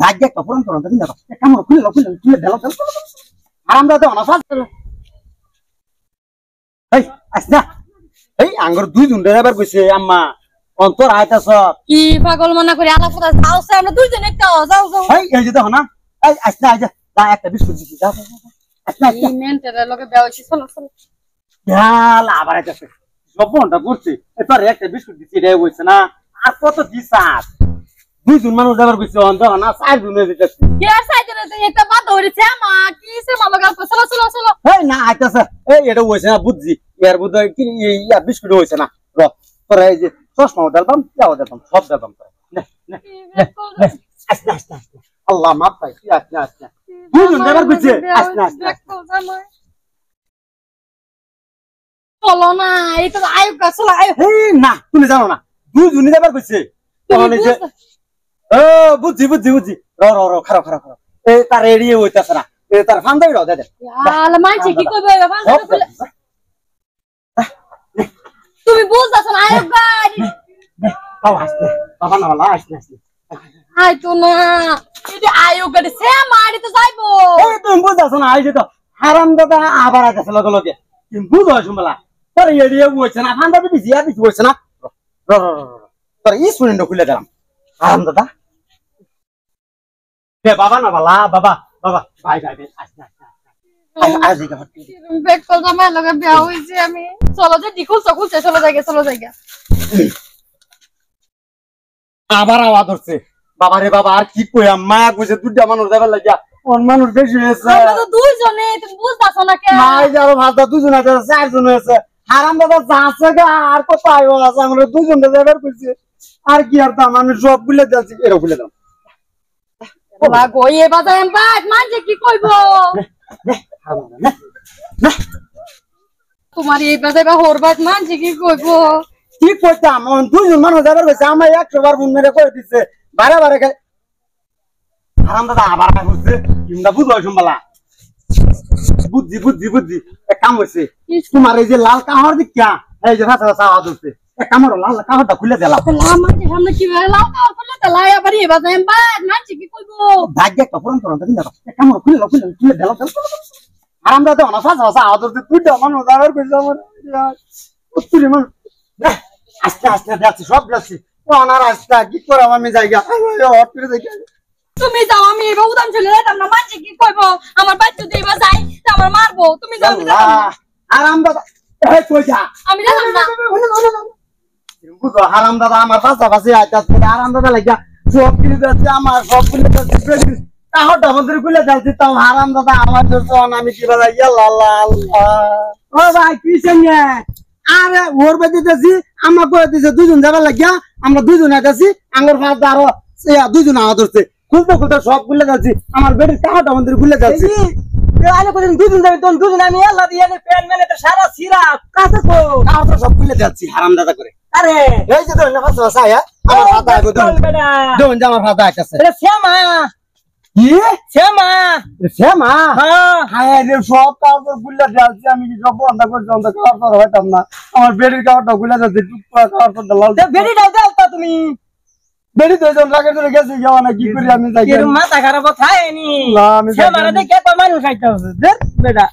ভাগ্য একটা পূরণ করুন তুমি দেখো কামড় খুলে দেলো আরামটা তো না ফাজ এই আসনা এই আঙ্গুর দুইজন ড্রাইভার কইছে আম্মা অন্তর আইতাছ কি পাগল মনে করে আলাপ কথা যাও আমরা দুইজন একটা যাও যাও এই যে দেখো না এই আসনা আইজা যা একটা বিস্কুট দিছি যা আসনা এই মেন্টালের লগে বিয়া হইছে চলো চলো ইয়াল আবার আইতাছে সবনটা করছে তোর একটা বিস্কুট দিছি রে হইছে না আর কত দিছাস দুইজন মানুষ যাবার কইছে অন্তর না চারজন দিতেছে কে আর সাইতে না একটা বাদ ধরেছে মা কি সে মামা গল্প চলো চলো চলো এই না আইতাছে এই এটা হইছে না বুঝছি ইয়ার বুঝ কি ইয়া বিস্কুট হইছে না র তোর এই যে চশমা দিলাম যাও দিলাম সব দিলাম নে নে আসনা আসনা আল্লাহ মাফ পাই আসনা আসনা দুইজন যাবার কইছে আসনা আসনা চলো না এই তো আয়ু চলো আয়ু এই না তুমি জানো না দুইজনই যাবার কইছে তখন এই যে ও বুঝছি বুঝছি বুঝছি র র র খারাপ খারাপ খারাপ এই তার এড়িয়ে হইতাছে না এই তার ফান্দাই দাও দে আল মানছি কি কইবে তুমি বুঝতাছ না আয়ু গাড়ি বাবা আসছে বাবা না বাবা আসছে আসছে আই তো না এই আয়ু গাড়ি সে মারি তো যাইবো এই তুমি বুঝতাছ না আইছে তো হারাম দাদা আবার আইতাছে লগে লগে তুমি বুঝো শুনলা তোর এড়িয়ে হইছে না ফান্দা দিবি জিয়া দিবি হইছে না র র র তোর এই স্টুডেন্ট খুলে দিলাম হারাম দাদা কে বাবা না বালা বাবা বাবা ভাই ভাই আসছে আসছে আজ দিকে বেক কল জামাই লগে বিয়া হইছে আমি চলো যে ডিকুল চকুল চলো জায়গা আবার আওয়াজ হচ্ছে বাবা রে বাবা আর কি কই আম্মা কইছে দুইটা মানুষ যাবার লাগিয়া কোন মানুষ বেশি হয়েছে আমরা তো দুইজনে তুমি বুঝতাছো না কে নাই যারো ভাতা দুজন আছে চারজন হয়েছে হারাম দাদা যাচ্ছে গা আর কত আইও আছে আমরা দুজন যাবার কইছে আর কি আর তা মানুষ সব ভুলে যাচ্ছে এরো ভুলে দাও লাগো এ বাজায় বাদ মানছে কি কইবো তোমার এই বাজায় বা হোরবাদ মানছে কি কইবো কি কইতাম দুজন মানুষ যাবার কইছে আমার 100 বার ফোন মেরে কই দিছে বারে বারে হারাম দাদা আবার কইছে কিংবা বুঝো শুনবালা বুদ্ধি বুদ্ধি বুদ্ধি এক কাম হইছে তোমার এই যে লাল কাহর দিকা এই যে ভাষা ভাষা আওয়াজ হচ্ছে এক কামড় লাল কাহরটা খুলে দিলাম মানছে সামনে কি লাল কাহর খুলে দিলা আবার এই বাজায় বাদ মানছে কি কইবো ভাগ্য একটা পূরণ করুন তুমি দেখো এক কামড় খুলে দিলাম হারাম দাদা না ভাষা ভাষা আওয়াজ হচ্ছে দুইটা মানুষ যাবার কইছে আমার উত্তরি মানুষ আস্তে আস্তে যাচ্ছি সব যাচ্ছি অনার আস্তে কি করে আমি জায়গা হট করে দেখি তুমি যাও আমি এবার উদাম চলে যেতাম না মানছে কি কইবো আমার বাচ্চা দিবা যাই আমার মারবো তুমি যাও হারাম দাদা এই কই যা আমি যাম না বুঝো হারাম দাদা আমার পাশাপাশি আইতাছে হারাম দাদা লাগা সব কিছু যাচ্ছে আমার সব খুলে যাচ্ছে কাহটা আমাদের খুলে যাচ্ছে তাও হারাম দাদা আমার জন্য আমি কি বলা আল্লাহ আল্লাহ ও ভাই কি সঙ্গে আরে ওর বাড়িতে যাচ্ছি আমরা করে দিছে দুজন যাবার লাগিয়া আমরা দুজন আইতাছি আঙ্গুর ফাঁস আরো দুজন আওয়াজ হচ্ছে খুলতে খুলতে সব খুলে যাচ্ছি আমার বেটির কাহটা আমাদের খুলে যাচ্ছে দুজন যাবে তখন দুজন আমি আল্লাহ দিয়ে প্যান্ট মেনে সারা সিরা কাছে তো কাহটা সব খুলে যাচ্ছি হারাম দাদা করে আরে এই যে ধরুন ফাঁস ফাঁস আয়া আমার ফাঁদা আগে ধরুন যে আমার ফাঁদা আইতাছে শ্যামা কি শ্যামা শ্যামা হ্যাঁ রে সব কাপড় খুলে যাচ্ছে আমি কি সব বন্ধ করছি অন্ধ কাপড় হইতাম না আমার বেডির কাপড়টা খুলে যাচ্ছে টুকরা কাপড় লাল বেডিটাও দাও তা তুমি বেডি তো জন লাগে ধরে গেছে যাওয়া না কি করি আমি যাই মাথা খারাপ খায়নি না আমি শ্যামারে দেখে তো মানুষ খাইতে হবে বেটা